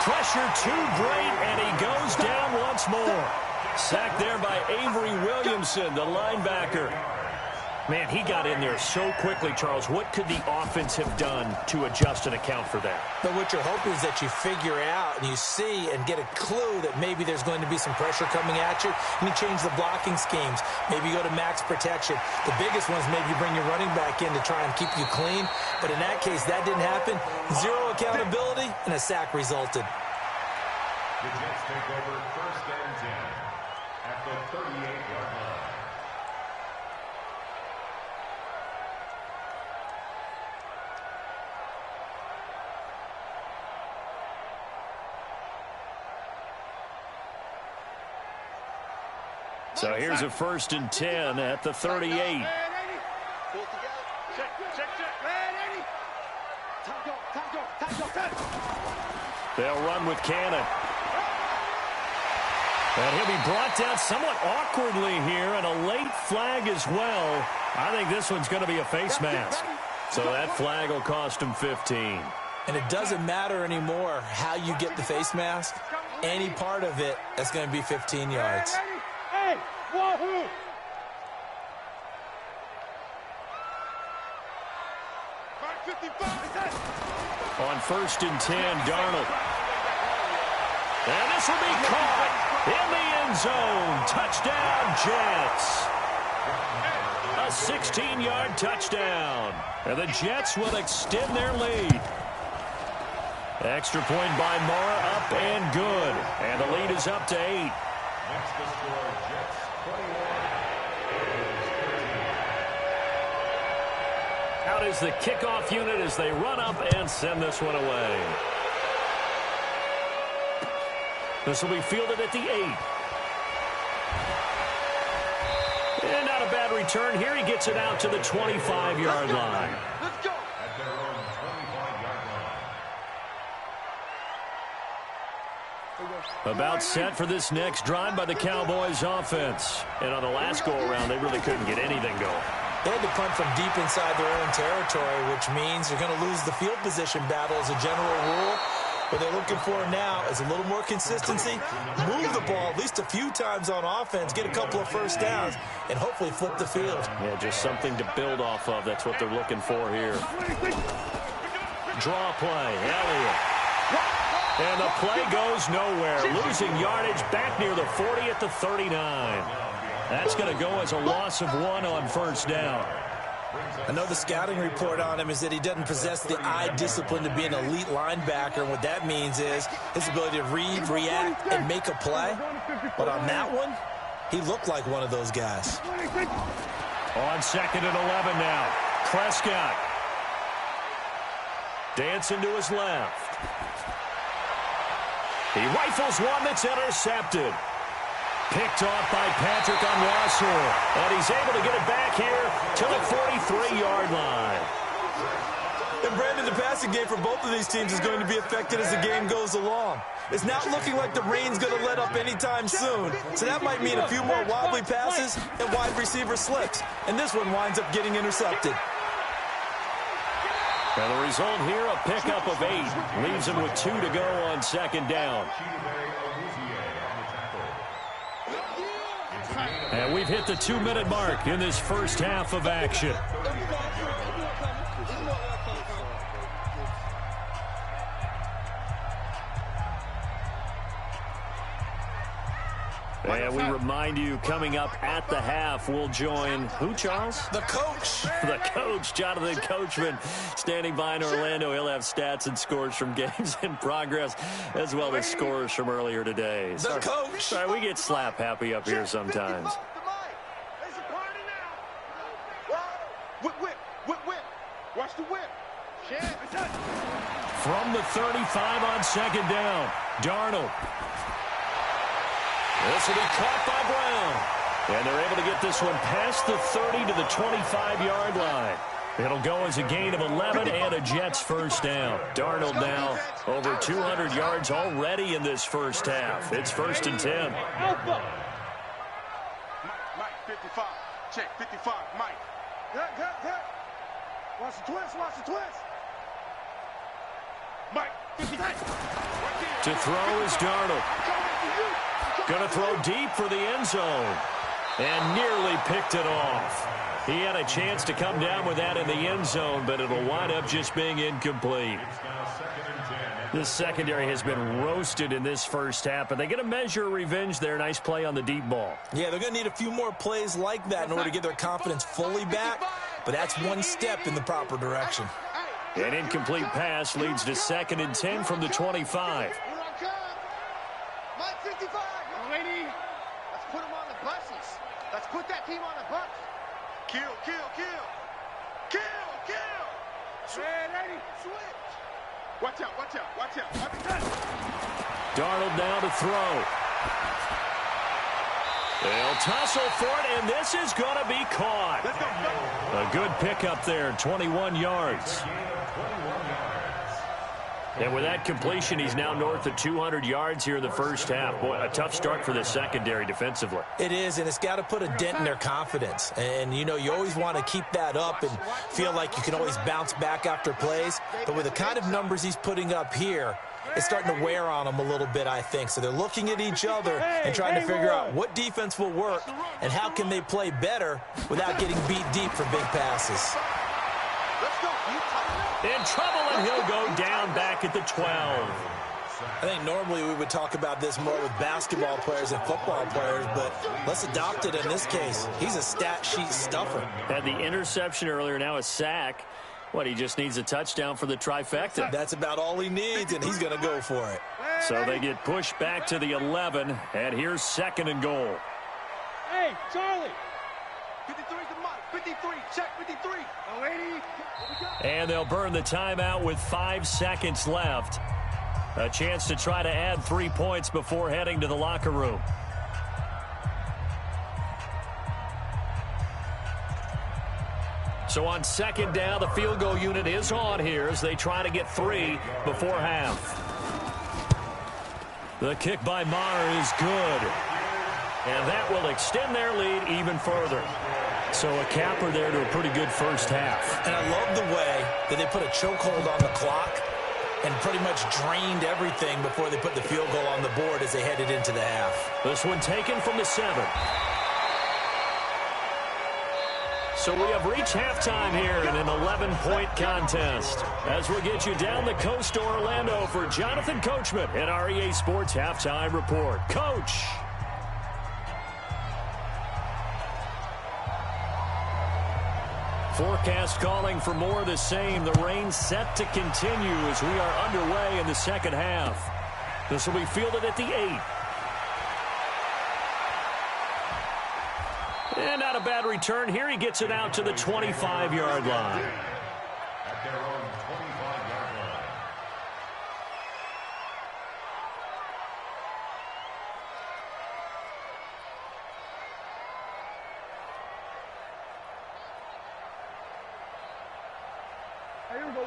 Pressure too great, and he goes down once more. Sacked there by Avery Williamson, the linebacker. Man, he got in there so quickly, Charles. What could the offense have done to adjust and account for that? But what you're hoping is that you figure out and you see and get a clue that maybe there's going to be some pressure coming at you, and you change the blocking schemes. Maybe you go to max protection. The biggest ones, maybe you bring your running back in to try and keep you clean. But in that case, that didn't happen. Zero accountability, and a sack resulted. The Jets take over 1st and 10 at the 38-yard line. So here's a 1st and 10 at the 38. They'll run with Cannon. And he'll be brought down somewhat awkwardly here, and a late flag as well. I think this one's going to be a face mask. So that flag will cost him 15. And it doesn't matter anymore how you get the face mask. Any part of it, that's going to be 15 yards. Wahoo! On 1st and 10, Darnold. And this will be caught in the end zone. Touchdown, Jets. A 16-yard touchdown. And the Jets will extend their lead. Extra point by Mara, up and good. And the lead is up to 8. Next to score, Jets 21. Out is the kickoff unit as they run up and send this one away. This will be fielded at the 8. And not a bad return here. He gets it out to the 25-yard line. Let's go. At their own 25-yard line. About set for this next drive by the Cowboys offense. And on the last go-around, they really couldn't get anything going. They had to punt from deep inside their own territory, which means you're going to lose the field position battle as a general rule. What they're looking for now is a little more consistency, move the ball at least a few times on offense, get a couple of first downs, and hopefully flip the field. Yeah, just something to build off of. That's what they're looking for here. Draw play, Elliott. And the play goes nowhere. Losing yardage back near the 40 at the 39. That's going to go as a loss of 1 on first down. I know the scouting report on him is that he doesn't possess the eye discipline to be an elite linebacker. And what that means is his ability to read, react, and make a play. But on that one, he looked like one of those guys. On 2nd and 11 now. Prescott. Dancing to his left. He rifles one that's intercepted. Picked off by Patrick Onwuasor. And he's able to get it back here to the 43-yard line. And Brandon, the passing game for both of these teams is going to be affected as the game goes along. It's not looking like the rain's going to let up anytime soon. So that might mean a few more wobbly passes and wide receiver slips. And this one winds up getting intercepted. And the result here, a pickup of 8. Leaves him with 2 to go on 2nd down. And we've hit the 2-minute mark in this first half of action. And we remind you, coming up at the half, we'll join who, Charles? The coach. The coach, Jonathan Coachman, standing by in Orlando. He'll have stats and scores from games in progress, as well as scores from earlier today. The coach. Sorry, we get slap happy up here sometimes. Watch the whip. From the 35 on 2nd down, Darnold. This will be caught by Brown. And they're able to get this one past the 30 to the 25-yard line. It'll go as a gain of 11 and a Jets first down. Darnold now over 200 yards already in this first half. It's 1st and 10. Mike, 55. Check, 55, Mike. Good. Watch the twist, Mike, 55. Right there. To throw is Darnold. Going to throw deep for the end zone. And nearly picked it off. He had a chance to come down with that in the end zone, but it'll wind up just being incomplete. This secondary has been roasted in this first half, but they get a measure of revenge there. Nice play on the deep ball. Yeah, they're going to need a few more plays like that in order to get their confidence fully back, but that's one step in the proper direction. An incomplete pass leads to 2nd and 10 from the 25. Let's put them on the buses. Let's put that team on the bus. Kill, kill, kill. Kill, kill. Ready, switch. Watch out, watch out, watch out. Darnold now to throw. They'll tussle for it, and this is going to be caught. A good pickup there, 21 yards. And with that completion, he's now north of 200 yards here in the first half. Boy, a tough start for the secondary defensively. It is, and it's got to put a dent in their confidence. And, you know, you always want to keep that up and feel like you can always bounce back after plays. But with the kind of numbers he's putting up here, it's starting to wear on them a little bit, I think. So they're looking at each other and trying to figure out what defense will work and how can they play better without getting beat deep for big passes. In trouble, and he'll go down back at the 12. I think normally we would talk about this more with basketball players and football players, but let's adopt it in this case. He's a stat sheet stuffer. Had the interception earlier, now a sack. What, he just needs a touchdown for the trifecta. That's about all he needs, and he's going to go for it. So they get pushed back to the 11, and here's 2nd and goal. Hey, Charlie. 53's the mark. 53. Check 53. And they'll burn the timeout with 5 seconds left. A chance to try to add 3 points before heading to the locker room. So on 2nd down, the field goal unit is on here as they try to get 3 before half. The kick by Maher is good. And that will extend their lead even further. So a capper there to a pretty good first half. And I love the way that they put a chokehold on the clock and pretty much drained everything before they put the field goal on the board as they headed into the half. This one taken from the 7. So we have reached halftime here in an 11-point contest. As we'll get you down the coast to Orlando for Jonathan Coachman at our EA Sports Halftime Report. Coach. Forecast calling for more of the same. The rain set to continue as we are underway in the second half. This will be fielded at the 8. And not a bad return here. He gets it out to the 25-yard line. At their own 25-yard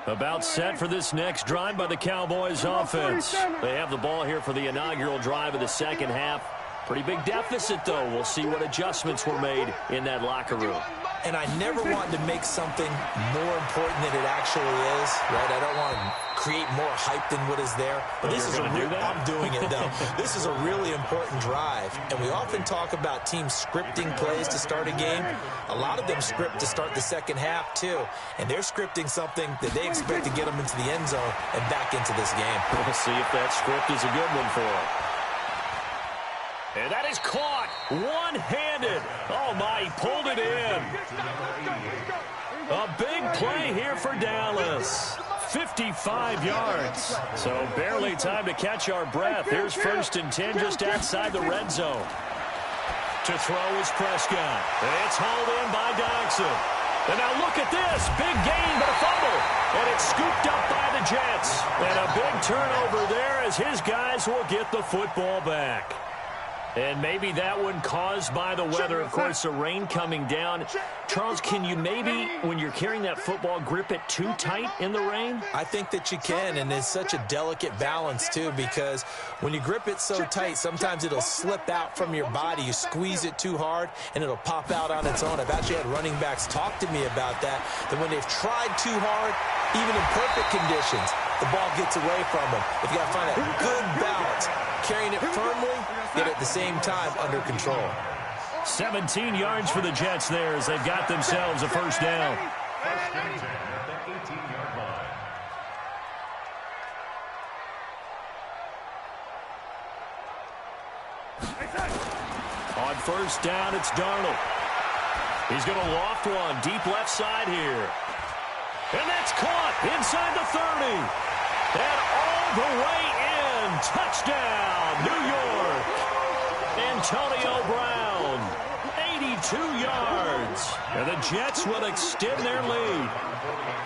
line. About set for this next drive by the Cowboys offense. They have the ball here for the inaugural drive of the second half. Pretty big deficit, though. We'll see what adjustments were made in that locker room. And I never want to make something more important than it actually is, right? I don't want to create more hype than what is there. But this is I'm doing it, though. This is a really important drive. And we often talk about teams scripting plays to start a game. A lot of them script to start the second half, too. And they're scripting something that they expect to get them into the end zone and back into this game. We'll see if that script is a good one for them. And that is caught one-handed. Oh, my, he pulled it in. A big play here for Dallas. 55 yards. So barely time to catch our breath. Here's 1st and 10 just outside the red zone. To throw is Prescott. It's hauled in by Dodson. And now look at this. Big gain, but a fumble. And it's scooped up by the Jets. And a big turnover there as his guys will get the football back. And maybe that one caused by the weather. Of course, the rain coming down. Charles, can you maybe, when you're carrying that football, grip it too tight in the rain? I think that you can, and it's such a delicate balance, too, because when you grip it so tight, sometimes it'll slip out from your body. You squeeze it too hard, and it'll pop out on its own. I've actually had running backs talk to me about that when they've tried too hard, even in perfect conditions, the ball gets away from them. If you got to find a good balance yet at the same time under control. 17 yards for the Jets there as they've got themselves a first down. First and 10 at the 18-yard line. On first down, it's Darnold. He's going to loft one deep left side here. And that's caught inside the 30. And all the way in. Touchdown, New York. Antonio Brown, 82 yards. And the Jets will extend their lead.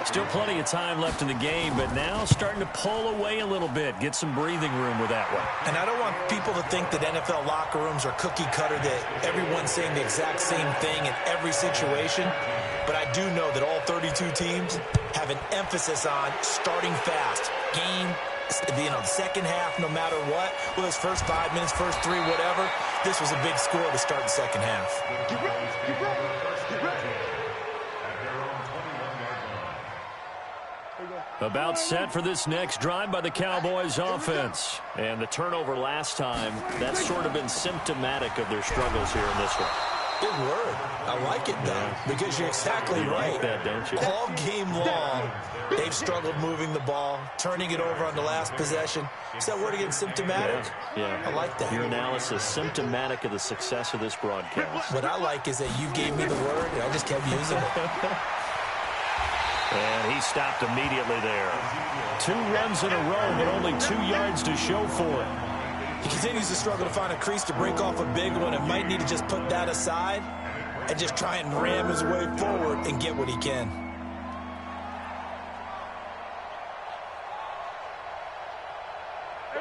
Still plenty of time left in the game, but now starting to pull away a little bit. Get some breathing room with that one. And I don't want people to think that NFL locker rooms are cookie cutter, that everyone's saying the exact same thing in every situation. But I do know that all 32 teams have an emphasis on starting fast. Game, the second half, no matter what. Well, those first 5 minutes, first 3, whatever. This was a big score to start the second half. Get ready, get ready, get ready. About set for this next drive by the Cowboys offense. And the turnover last time, that's sort of been symptomatic of their struggles here in this one. Big word. I like it, though, because you're exactly right. Like that, don't you? All game long, they've struggled moving the ball, turning it over on the last possession. Is that word again, symptomatic? Yeah. I like that. Your analysis, symptomatic of the success of this broadcast. What I like is that you gave me the word, and I just kept using it. And he stopped immediately there. 2 runs in a row, but only 2 yards to show for it. He continues to struggle to find a crease to break off a big one and might need to just put that aside and just try and ram his way forward and get what he can.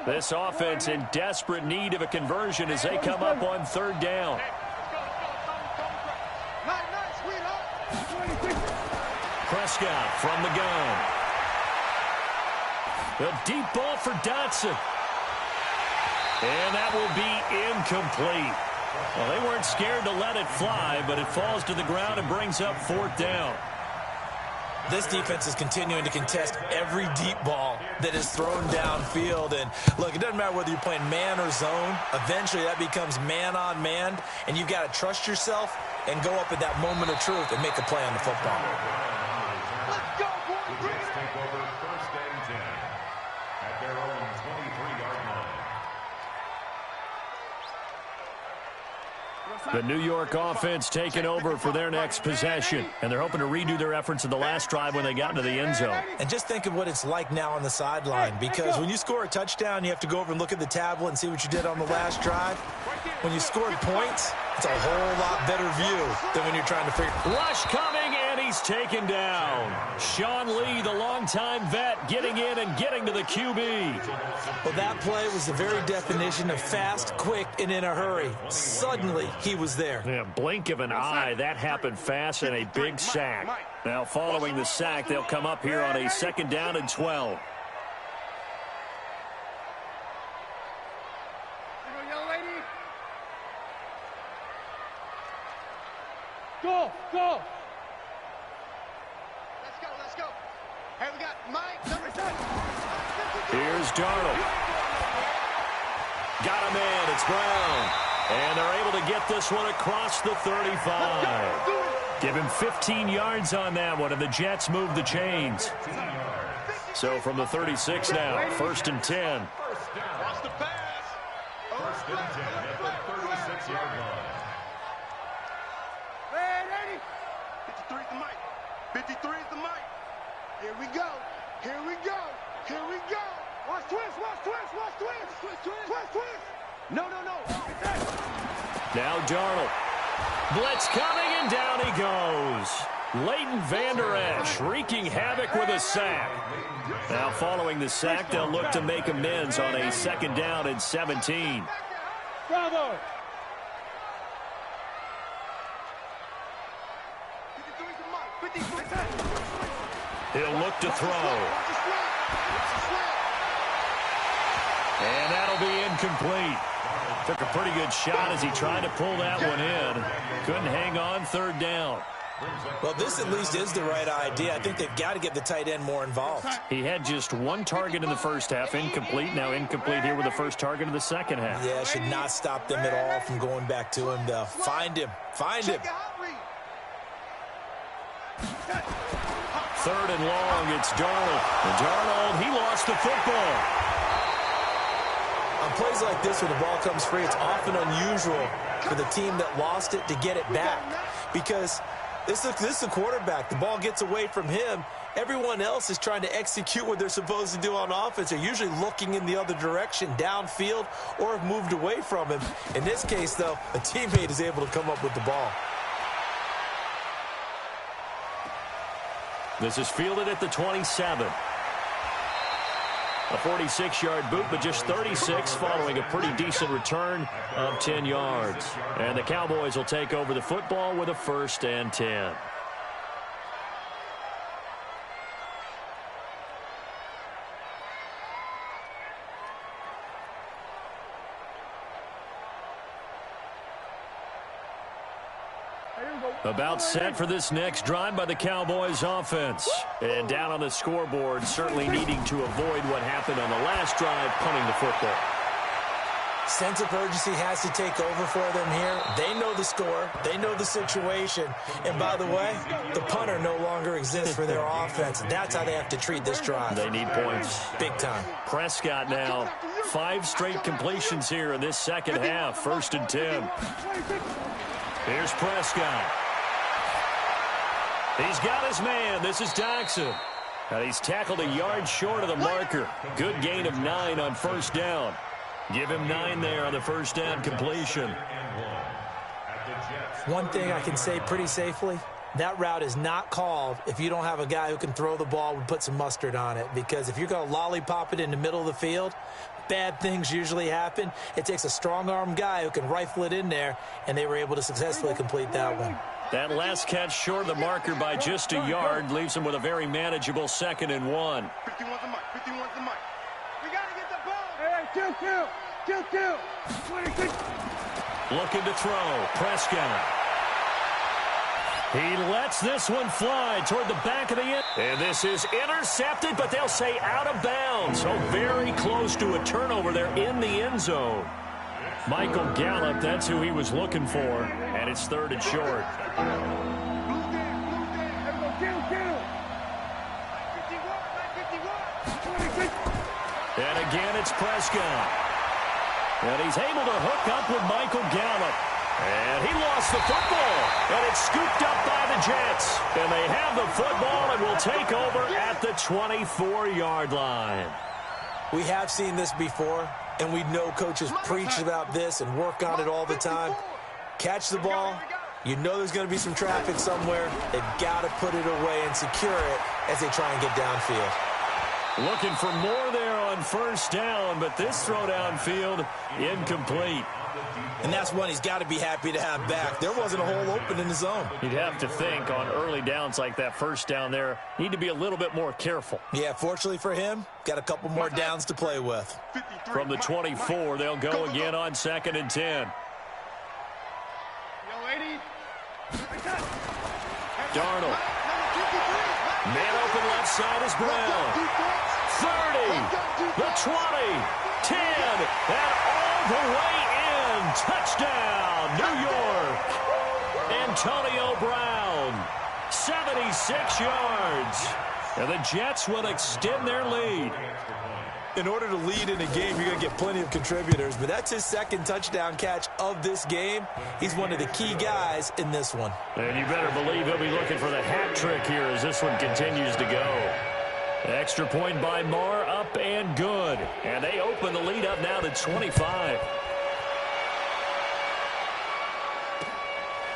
This offense in desperate need of a conversion as they come up on third down. Prescott from the gun. A deep ball for Dotson. And that will be incomplete. Well, they weren't scared to let it fly, but it falls to the ground and brings up fourth down. This defense is continuing to contest every deep ball that is thrown downfield. And, look, it doesn't matter whether you're playing man or zone. Eventually, that becomes man-on-man, and you've got to trust yourself and go up at that moment of truth and make a play on the football. The Jets take over first and 10 at their own 23-yard line. The New York offense taking over for their next possession. And they're hoping to redo their efforts in the last drive when they got into the end zone. And just think of what it's like now on the sideline, because when you score a touchdown, you have to go over and look at the tablet and see what you did on the last drive. When you scored points, it's a whole lot better view than when you're trying to figure. Rush coming, and he's taken down. Sean Lee, the longtime vet, getting in and getting to the QB. Well, that play was the very definition of fast, quick, and in a hurry. Suddenly, he was there. Yeah, blink of an eye, that happened fast, and a big sack. Now, following the sack, they'll come up here on a second down and 12. Go, go. Let's go. Hey, we got Mike, number 10. Here's Darnold. Got a man, it's Brown. And they're able to get this one across the 35. Give him 15 yards on that one, and the Jets move the chains. So from the 36 now, first and 10. Watch the pass. First and 10 at the 36-yard line. 53 is the mic. 53 is the mic. Here we go. Here we go. Here we go. Watch twist. Watch twist. Watch twist. Twist. Twist. No. Now Darnold. Blitz coming, and down he goes. Leighton Vander Esch wreaking havoc with a sack. Now following the sack, they'll look to make amends on a second down and 17. Bravo. He'll look to throw. And that'll be incomplete. Took a pretty good shot as he tried to pull that one in. Couldn't hang on third down. Well, this at least is the right idea. I think they've got to get the tight end more involved. He had just one target in the first half, incomplete. Now incomplete here with the first target of the second half. Yeah, should not stop them at all from going back to him, though. Find him. Find him. Third and long, it's Darnold. And Darnold, he lost the football. On plays like this where the ball comes free, it's often unusual for the team that lost it to get it back. Because this is the quarterback. The ball gets away from him. Everyone else is trying to execute what they're supposed to do on offense. They're usually looking in the other direction, downfield, or have moved away from him. In this case, though, a teammate is able to come up with the ball. This is fielded at the 27. A 46-yard boot, but just 36 following a pretty decent return of 10 yards. And the Cowboys will take over the football with a 1st and 10. About set for this next drive by the Cowboys offense. And down on the scoreboard, certainly needing to avoid what happened on the last drive, punting the football. Sense of urgency has to take over for them here. They know the score. They know the situation. And by the way, the punter no longer exists for their offense. That's how they have to treat this drive. They need points. Big time. Prescott now. 5 straight completions here in this second half. 1st and 10. Here's Prescott. He's got his man. This is Jackson. And he's tackled a yard short of the marker. Good gain of 9 on 1st down. Give him 9 there on the 1st down completion. One thing I can say pretty safely, that route is not called if you don't have a guy who can throw the ball and put some mustard on it. Because if you're going to lollipop it in the middle of the field, bad things usually happen. It takes a strong-arm guy who can rifle it in there, and they were able to successfully complete that one. That last catch short of the marker by just a yard leaves him with a very manageable 2nd and 1. 51's the mic. 51's the mic. We got to get the ball. Hey, 2-2. 26. Looking to throw. Prescott. He lets this one fly toward the back of the end. And this is intercepted, but they'll say out of bounds. So very close to a turnover there in the end zone. Michael Gallup, that's who he was looking for. And it's 3rd and short. And again, it's Prescott. And he's able to hook up with Michael Gallup. And he lost the football. And it's scooped up by the Jets. And they have the football and will take over at the 24-yard line. We have seen this before, and we know coaches preach about this and work on it all the time. Catch the ball. You know there's going to be some traffic somewhere. They've got to put it away and secure it as they try and get downfield. Looking for more there on 1st down, but this throw downfield incomplete. And that's one he's got to be happy to have back. There wasn't a hole open in the zone. You'd have to think on early downs like that 1st down there, need to be a little bit more careful. Yeah, fortunately for him, got a couple more downs to play with. From the 24, they'll go again on 2nd and 10. Darnold. Man open left side is Brown. 30, the 20, 10, and all the way in. Touchdown, New York. Antonio Brown, 76 yards. And the Jets will extend their lead. In order to lead in a game, you're going to get plenty of contributors, but that's his 2nd touchdown catch of this game. He's one of the key guys in this one. And you better believe he'll be looking for the hat trick here as this one continues to go. Extra point by Marr, up and good. And they open the lead up now to 25.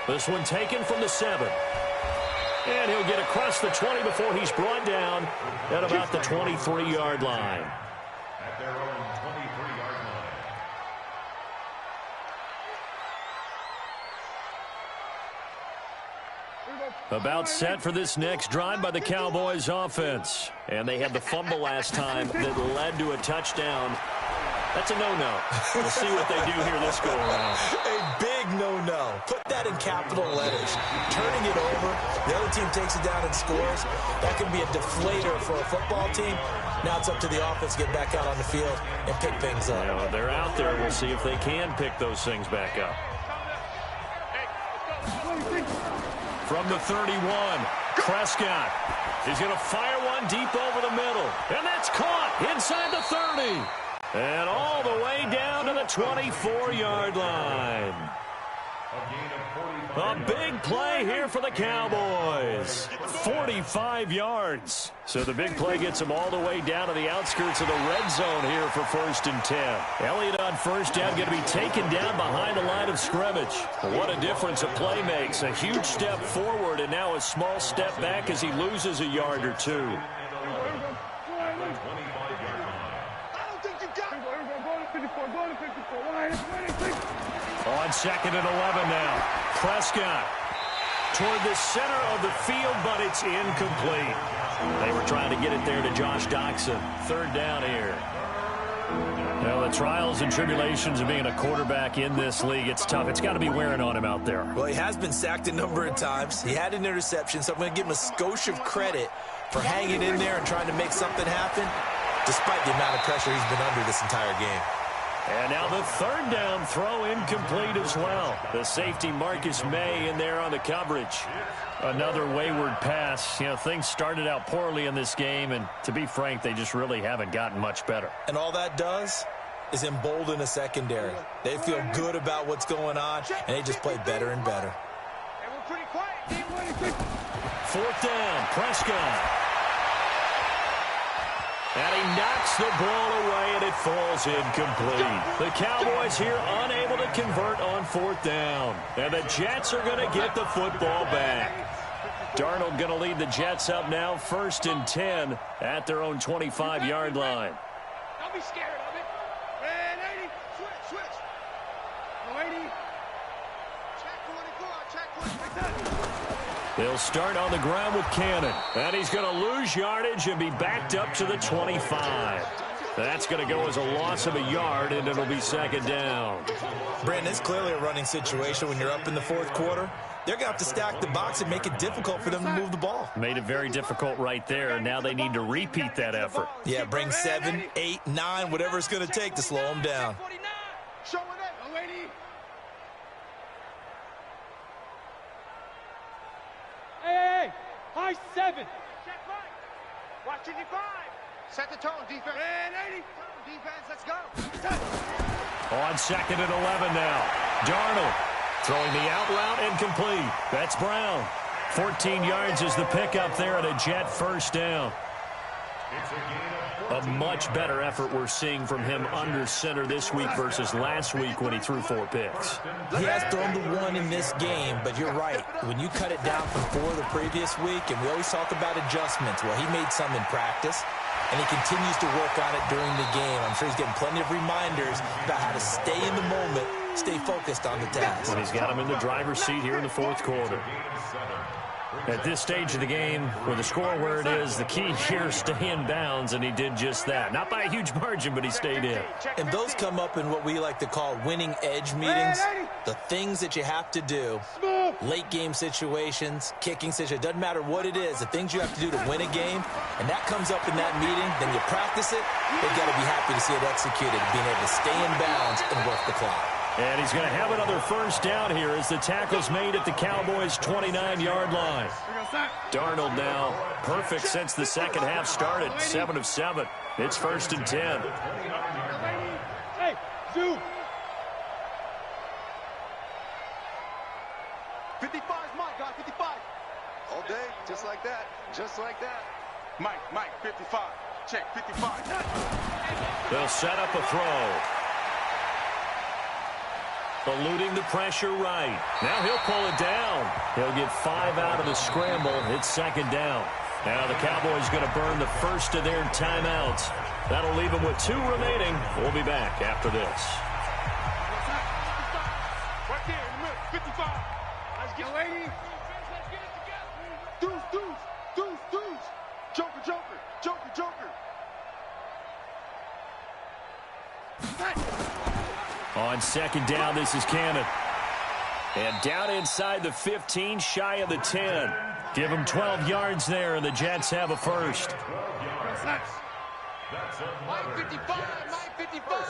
This one taken from the 7. And he'll get across the 20 before he's brought down at about the 23-yard line. At their own 23-yard line. About set for this next drive by the Cowboys offense. And they had the fumble last time that led to a touchdown. That's a no-no. We'll see what they do here this go around. A big no-no. Put that in capital letters. Turning it over, the other team takes it down and scores. That can be a deflator for a football team. Now it's up to the offense to get back out on the field and pick things up. Yeah, well, they're out there. We'll see if they can pick those things back up. From the 31, Prescott. He's going to fire one deep over the middle. And that's caught inside the 30. And all the way down to the 24-yard line. A big play here for the Cowboys. 45 yards. So the big play gets them all the way down to the outskirts of the red zone here for 1st and 10. Elliott on first down going to be taken down behind the line of scrimmage. What a difference a play makes. A huge step forward and now a small step back as he loses a yard or two. On 2nd and 11 now. Prescott toward the center of the field, but it's incomplete. They were trying to get it there to Josh Doxson. 3rd down here. Well, the trials and tribulations of being a quarterback in this league, it's tough. It's got to be wearing on him out there. Well, he has been sacked a number of times. He had an interception, so I'm going to give him a skosh of credit for hanging in there and trying to make something happen, despite the amount of pressure he's been under this entire game. And now the 3rd down throw incomplete as well. The safety Marcus May in there on the coverage. Another wayward pass. You know, things started out poorly in this game, and to be frank, they just really haven't gotten much better. And all that does is embolden a secondary. They feel good about what's going on, and they just play better and better. 4th down, Prescott. And he knocks the ball away, and it falls incomplete. The Cowboys here unable to convert on 4th down. And the Jets are going to get the football back. Darnold going to lead the Jets up now, 1st and 10 at their own 25-yard line. Don't be scared of it. Red 80, switch. No 80. Check 24, They'll start on the ground with Cannon. And he's going to lose yardage and be backed up to the 25. That's going to go as a loss of a yard, and it'll be 2nd down. Brandon, it's clearly a running situation when you're up in the 4th quarter. They're going to have to stack the box and make it difficult for them to move the ball. Made it very difficult right there, and now they need to repeat that effort. Yeah, bring 7, 8, 9, whatever it's going to take to slow them down. Show it up, lady. Hey, high 7. Check right. Watch 55. Set the tone, defense. Red 80. Defense, let's go. On 2nd and 11 now. Darnold throwing the out route incomplete. That's Brown. 14 yards is the pickup there at a Jet 1st down. A much better effort we're seeing from him under center this week versus last week when he threw 4 picks. He has thrown the 1 in this game, but you're right. When you cut it down from 4 the previous week, and we always talk about adjustments, well, he made some in practice, and he continues to work on it during the game. I'm sure he's getting plenty of reminders about how to stay in the moment, stay focused on the task. And he's got him in the driver's seat here in the 4th quarter. At this stage of the game, with the score where it is, the key here is stay in bounds, and he did just that. Not by a huge margin, but he stayed in. And those come up in what we like to call winning edge meetings. The things that you have to do, late game situations, kicking situations, doesn't matter what it is, the things you have to do to win a game, and that comes up in that meeting, then you practice it, they've got to be happy to see it executed, being able to stay in bounds and work the clock. And he's going to have another 1st down here as the tackle's made at the Cowboys' 29-yard line. Darnold now perfect since the 2nd half started, 7 of 7. It's 1st and 10. Hey, Zoo. 55 is Mike, guy, 55. All day, just like that, just like that. Mike, 55. Check, 55. They'll set up a throw. Eluding the pressure right. Now he'll pull it down. He'll get 5 out of the scramble. It's 2nd down. Now the Cowboys going to burn the first of their timeouts. That'll leave them with 2 remaining. We'll be back after this. Right there in the middle, 55. Let's get lady. Deuce. Joker. On second down, this is Cannon. And down inside the 15, shy of the 10. Give him 12 yards there, and the Jets have a first. Mike 55, Mike 55.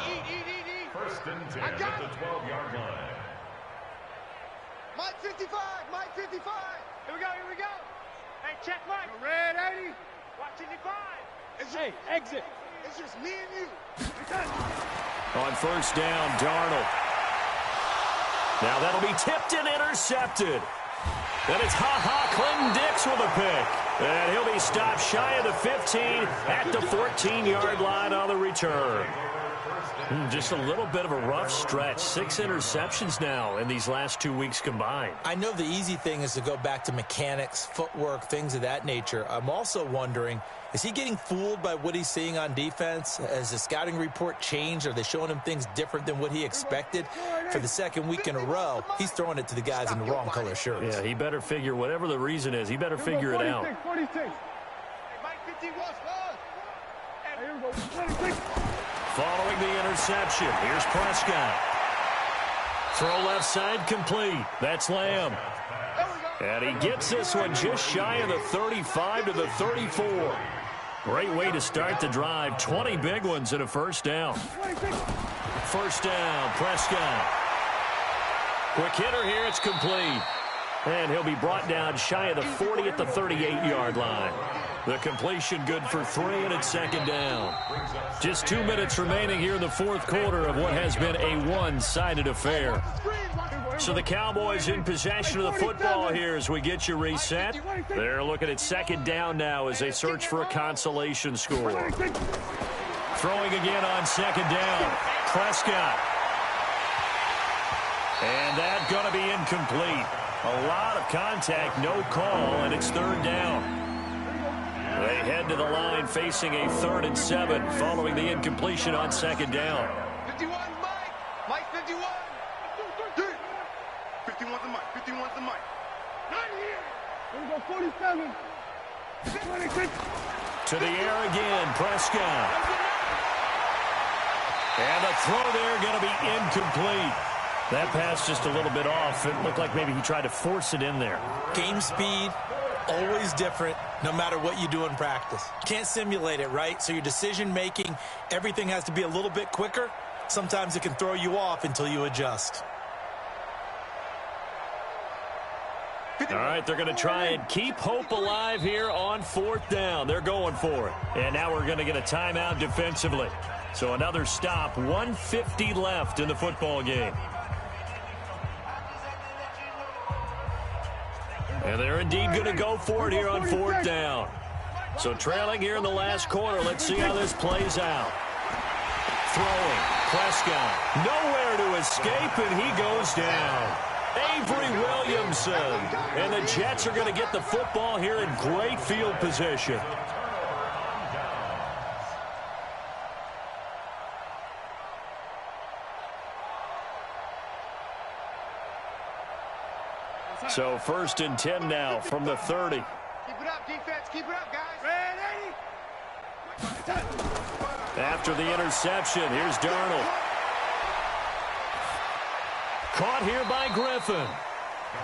Hey, eat. First and 10 at the 12-yard line. Mike 55, Mike 55. Here we go. Hey, check Mike. Red 80. Watch 55. Hey, exit. It's just me and you. On first down, Darnold. Now that'll be tipped and intercepted. Then it's Clinton Dix with a pick. And he'll be stopped shy of the 15 at the 14-yard line on the return. Just a little bit of a rough stretch. 6 interceptions now in these last 2 weeks combined. I know the easy thing is to go back to mechanics, footwork, things of that nature. I'm also wondering, is he getting fooled by what he's seeing on defense? Has the scouting report changed? Are they showing him things different than what he expected? For the second week in a row, he's throwing it to the guys in the wrong color shirts. Yeah, he better figure, whatever the reason is, he better figure it out. 46. Hey, Mike 51. Hey, here we go. 26. Following the interception, here's Prescott. Throw left side complete. That's Lamb. And he gets this one just shy of the 35 to the 34. Great way to start the drive. 20 big ones and a first down. First down, Prescott. Quick hitter here, it's complete. And he'll be brought down shy of the 40 at the 38-yard line. The completion good for 3, and it's second down. Just 2 minutes remaining here in the fourth quarter of what has been a one-sided affair. So the Cowboys in possession of the football here as we get you reset. They're looking at second down now as they search for a consolation score. Throwing again on second down. Prescott. And that's going to be incomplete. A lot of contact, no call, and it's third down. They head to the line facing a 3rd and 7 following the incompletion on second down. 51, Mike. Mike 51. 51's the Mike. 51's the Mike. Not here. Here we go, 47. 26. To the air again, Prescott. And the throw there going to be incomplete. That pass just a little bit off. It looked like maybe he tried to force it in there. Game speed, always different, no matter what you do in practice. Can't simulate it, right? So your decision-making, everything has to be a little bit quicker. Sometimes it can throw you off until you adjust. All right, they're going to try and keep hope alive here on 4th down. They're going for it. And now we're going to get a timeout defensively. So another stop, 1:50 left in the football game. And they're indeed going to go for it here on 4th down. So trailing here in the last quarter, let's see how this plays out. Throwing, Prescott, nowhere to escape, and he goes down. Avery Williamson. And the Jets are going to get the football here in great field position. So 1st and 10 now from the 30. Keep it up, defense. Keep it up, guys. Red 80. After the interception, here's Darnold. Caught here by Griffin.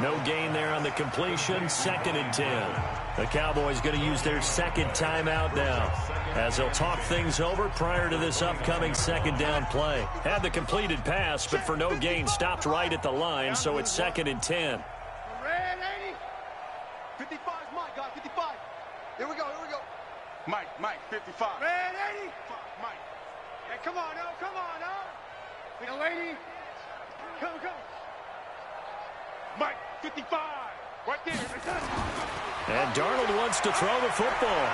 No gain there on the completion. 2nd and 10. The Cowboys going to use their second timeout now as they'll talk things over prior to this upcoming second down play. Had the completed pass, but for no gain, stopped right at the line, so it's 2nd and 10. Red 80. 55 is Mike, guys. 55. Here we go. Mike, 55. Red 80. Mike. Hey, come on, now. Come on, now. Young lady. Come. Mike, 55. Right there. And Darnold wants to throw the football.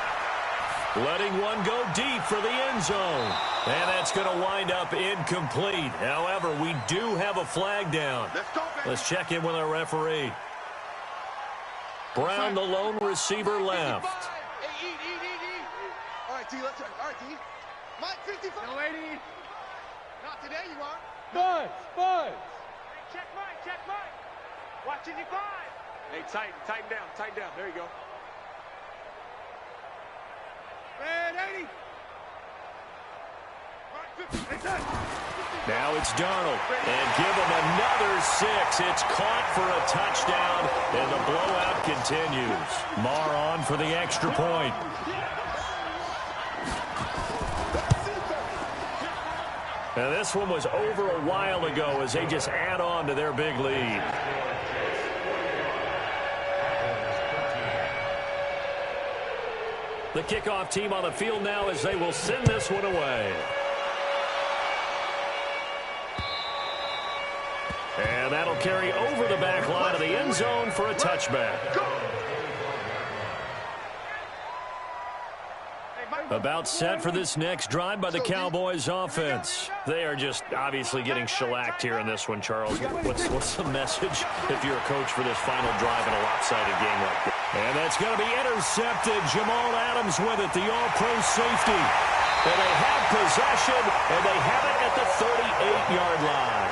Letting one go deep for the end zone. And that's going to wind up incomplete. However, we do have a flag down. Let's go, baby. Let's check in with our referee. Brown, the lone receiver, left. Hey, eat. All right, T, let's try. All right, T. Mike, 55. Young lady. Not today, you are. Buzz. Hey, check Mike. Watch 55. Hey, tighten down. There you go. Red 80. Mike, Now it's Darnold, and give him another 6. It's caught for a touchdown, and the blowout continues. Marr on for the extra point. And this one was over a while ago as they just add on to their big lead. The kickoff team on the field now as they will send this one away. And that'll carry over the back line of the end zone for a touchback. About set for this next drive by the Cowboys offense. They are just obviously getting shellacked here in this one, Charles. What's the message if you're a coach for this final drive in a lopsided game like this? And that's going to be intercepted. Jamal Adams with it, the all-pro safety. And they have possession, and they have it at the 38-yard line.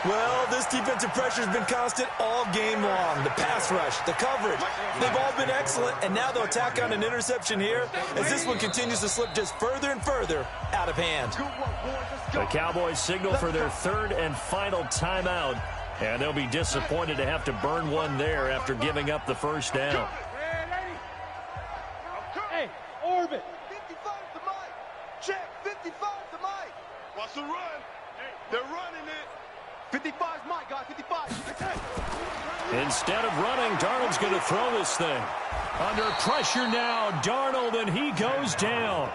Well, this defensive pressure has been constant all game long. The pass rush, the coverage, they've all been excellent, and now they'll tack on an interception here as this one continues to slip just further and further out of hand. The Cowboys signal for their third and final timeout, and they'll be disappointed to have to burn one there after giving up the first down. Hey, orbit. 55 to Mike. Check, 55 to Mike. Watch the run. They're running it. 55's Mike, guys, 55. Instead of running, Darnold's going to throw this thing. Under pressure now, Darnold, and he goes down.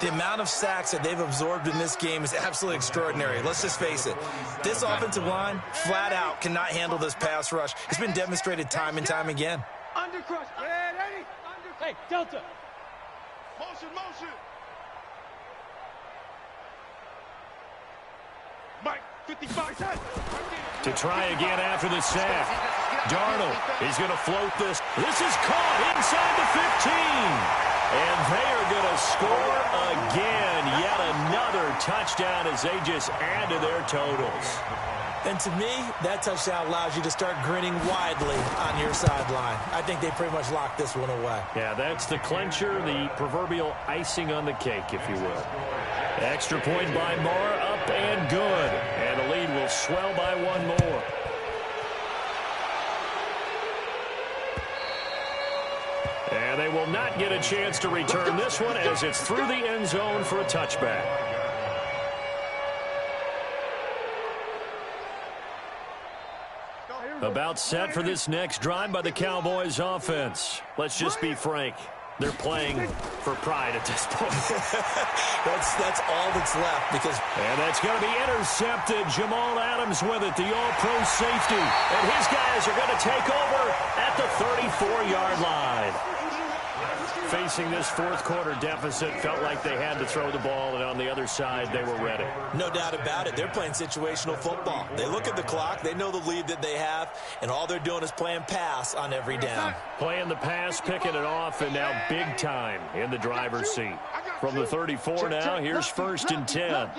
The amount of sacks that they've absorbed in this game is absolutely extraordinary. Let's just face it. This offensive line, flat out, cannot handle this pass rush. It's been demonstrated time and time again. Under crush. Ready? Hey, Delta. Motion, motion. Mike, 55. To try again after the sack. Darnold, he's going to float this. This is caught inside the 15. And they are going to score again. Yet another touchdown as they just add to their totals. And to me, that touchdown allows you to start grinning widely on your sideline. I think they pretty much locked this one away. Yeah, that's the clincher, the proverbial icing on the cake, if you will. Extra point by Marr, up and good. And the lead will swell by one more. And they will not get a chance to return this one as it's through the end zone for a touchback. About set for this next drive by the Cowboys offense. Let's just be frank. They're playing for pride at this point. That's all that's left because... And that's going to be intercepted. Jamal Adams with it, the all-pro safety. And his guys are going to take over at the 34-yard line. Facing this fourth quarter deficit, felt like they had to throw the ball, and on the other side, they were ready. No doubt about it. They're playing situational football. They look at the clock, they know the lead that they have, and all they're doing is playing pass on every down. Playing the pass, picking it off, and now big time in the driver's seat. From the 34 now, here's 1st and 10.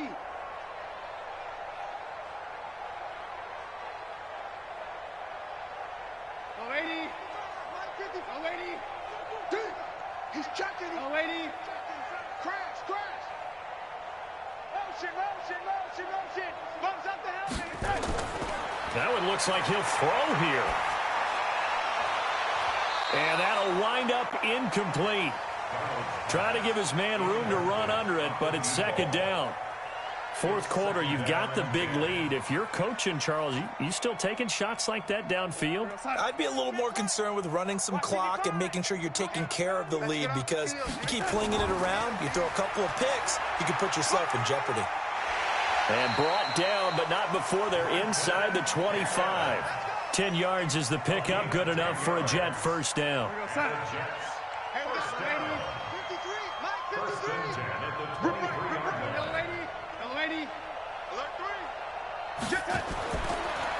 He's checking. Oh, lady. Crash, crash. Motion. Bumps up the helmet. That one looks like he'll throw here. And that'll wind up incomplete. Try to give his man room to run under it, but it's second down. Fourth quarter, you've got the big lead. If you're coaching, Charles, you still taking shots like that downfield? I'd be a little more concerned with running some clock and making sure you're taking care of the lead because you keep flinging it around, you throw a couple of picks, you can put yourself in jeopardy. And brought down, but not before they're inside the 25. 10 yards is the pickup, good enough for a Jet first down.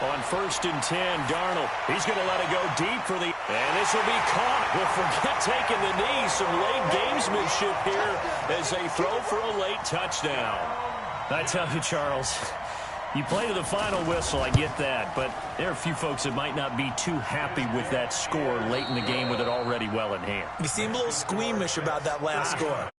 On 1st and 10, Darnold. He's going to let it go deep for the... And this will be caught. We'll forget taking the knee. Some late gamesmanship here as they throw for a late touchdown. I tell you, Charles, you play to the final whistle, I get that. But there are a few folks that might not be too happy with that score late in the game with it already well in hand. You seem a little squeamish about that last score.